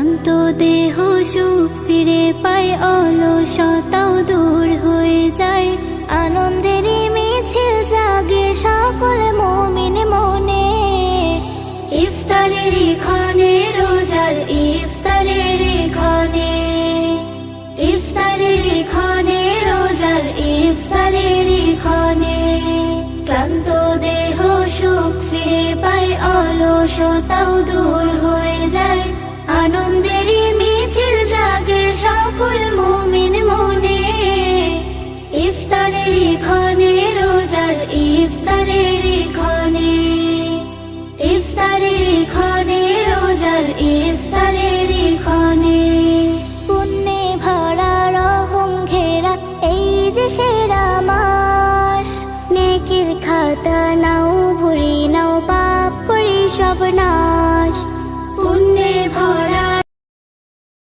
ক্লান্ত দেহ সুখ ফিরে পায়, অলসতাও দূর হয়ে যায়। আনন্দেরই মিছিল জাগে সকল মুমিন মনে। ইফতারের ক্ষণে রোজার ইফতারের ক্ষণে, ইফতারের ক্ষণে রোজার ইফতারের ক্ষণে। ক্লান্ত দেহ সুখ ফিরে পায়, অলসতাও দূর হয়ে যায়। আনন্দেরই মিছিল জাগে সকল মুমিন মনে। ইফতারের ক্ষণে রোজার ইফতারের ক্ষণে, ইফতারের ক্ষণে রোজার ইফতারের ক্ষণে। পুণ্যে ভরা রহম ঘেরা এই যে সেরা মাস, নেকির খাতা নাও ভরি নাও, পাপ করি সব না